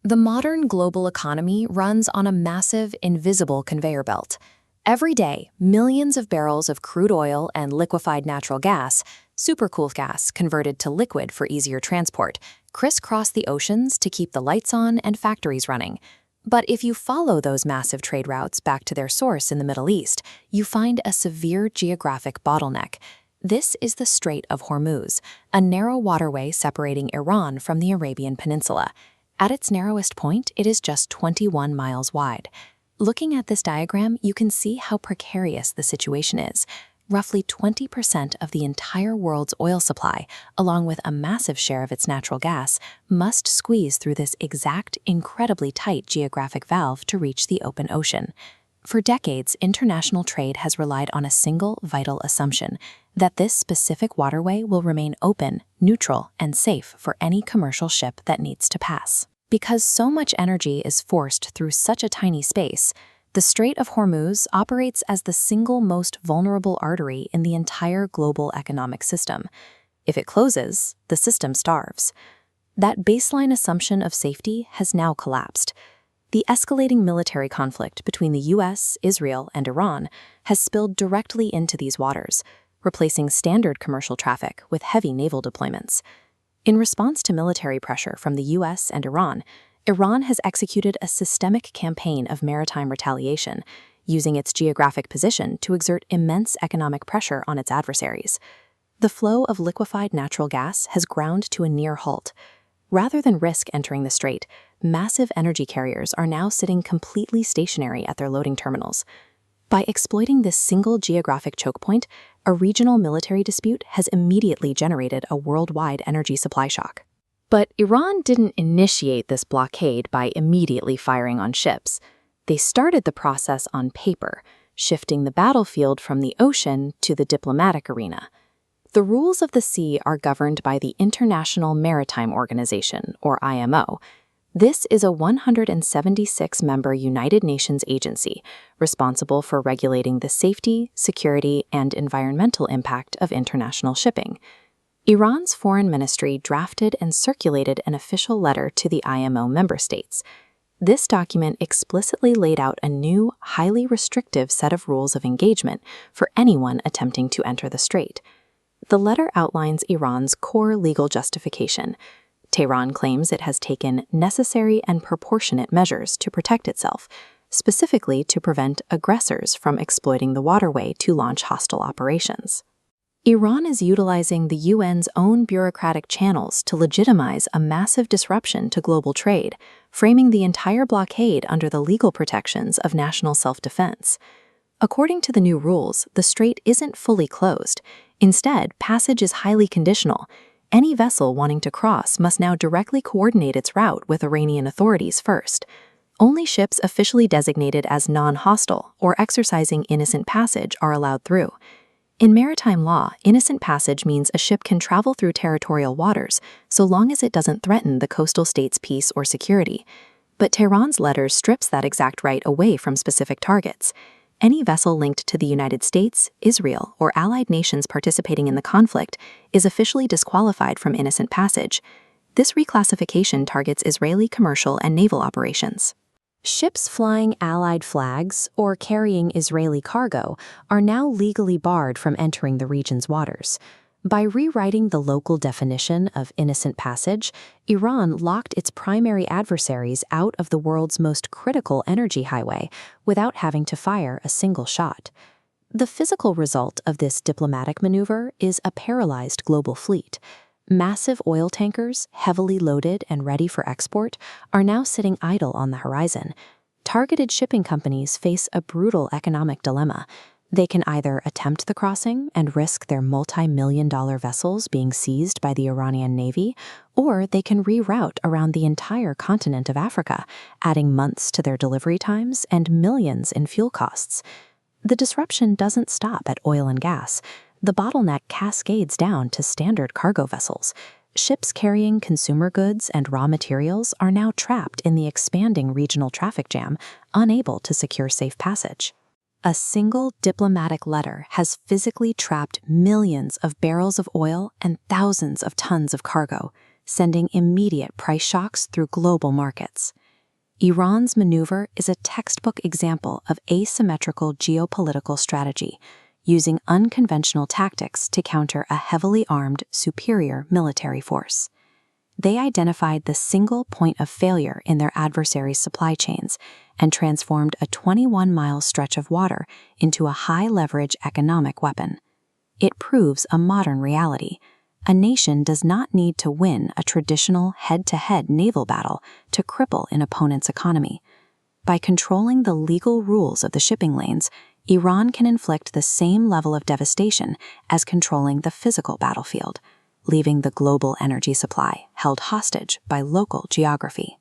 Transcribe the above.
The modern global economy runs on a massive, invisible conveyor belt. Every day, millions of barrels of crude oil and liquefied natural gas, supercool gas converted to liquid for easier transport, crisscross the oceans to keep the lights on and factories running. But if you follow those massive trade routes back to their source in the Middle East, you find a severe geographic bottleneck. This is the Strait of Hormuz, a narrow waterway separating Iran from the Arabian Peninsula. At its narrowest point, it is just 21 miles wide. Looking at this diagram, you can see how precarious the situation is. Roughly 20% of the entire world's oil supply, along with a massive share of its natural gas, must squeeze through this exact, incredibly tight geographic valve to reach the open ocean. For decades, international trade has relied on a single vital assumption, that this specific waterway will remain open, neutral, and safe for any commercial ship that needs to pass. Because so much energy is forced through such a tiny space, the Strait of Hormuz operates as the single most vulnerable artery in the entire global economic system. If it closes, the system starves. That baseline assumption of safety has now collapsed. The escalating military conflict between the US, Israel, and Iran has spilled directly into these waters, replacing standard commercial traffic with heavy naval deployments. In response to military pressure from the US and Iran has executed a systemic campaign of maritime retaliation, using its geographic position to exert immense economic pressure on its adversaries. The flow of liquefied natural gas has ground to a near halt. Rather than risk entering the strait, massive energy carriers are now sitting completely stationary at their loading terminals. By exploiting this single geographic choke point, a regional military dispute has immediately generated a worldwide energy supply shock. But Iran didn't initiate this blockade by immediately firing on ships. They started the process on paper, shifting the battlefield from the ocean to the diplomatic arena. The rules of the sea are governed by the International Maritime Organization, or IMO. This is a 176-member United Nations agency responsible for regulating the safety, security, and environmental impact of international shipping. Iran's foreign ministry drafted and circulated an official letter to the IMO member states. This document explicitly laid out a new, highly restrictive set of rules of engagement for anyone attempting to enter the strait. The letter outlines Iran's core legal justification. Tehran claims it has taken necessary and proportionate measures to protect itself, specifically to prevent aggressors from exploiting the waterway to launch hostile operations. Iran is utilizing the UN's own bureaucratic channels to legitimize a massive disruption to global trade, framing the entire blockade under the legal protections of national self-defense. According to the new rules, the strait isn't fully closed. Instead, passage is highly conditional. Any vessel wanting to cross must now directly coordinate its route with Iranian authorities first. Only ships officially designated as non-hostile or exercising innocent passage are allowed through. In maritime law, innocent passage means a ship can travel through territorial waters so long as it doesn't threaten the coastal state's peace or security. But Tehran's letter strips that exact right away from specific targets. Any vessel linked to the United States, Israel, or allied nations participating in the conflict is officially disqualified from innocent passage. This reclassification targets Israeli commercial and naval operations. Ships flying Allied flags or carrying Israeli cargo are now legally barred from entering the region's waters. By rewriting the local definition of innocent passage, Iran locked its primary adversaries out of the world's most critical energy highway without having to fire a single shot. The physical result of this diplomatic maneuver is a paralyzed global fleet. Massive oil tankers, heavily loaded and ready for export, are now sitting idle on the horizon. Targeted shipping companies face a brutal economic dilemma. They can either attempt the crossing and risk their multi-million-dollar vessels being seized by the Iranian Navy, or they can reroute around the entire continent of Africa, adding months to their delivery times and millions in fuel costs. The disruption doesn't stop at oil and gas. The bottleneck cascades down to standard cargo vessels. Ships carrying consumer goods and raw materials are now trapped in the expanding regional traffic jam, unable to secure safe passage. A single diplomatic letter has physically trapped millions of barrels of oil and thousands of tons of cargo, sending immediate price shocks through global markets. Iran's maneuver is a textbook example of asymmetrical geopolitical strategy, using unconventional tactics to counter a heavily armed, superior military force. They identified the single point of failure in their adversaries' supply chains and transformed a 21-mile stretch of water into a high-leverage economic weapon. It proves a modern reality. A nation does not need to win a traditional head-to-head naval battle to cripple an opponent's economy. By controlling the legal rules of the shipping lanes, Iran can inflict the same level of devastation as controlling the physical battlefield, leaving the global energy supply held hostage by local geography.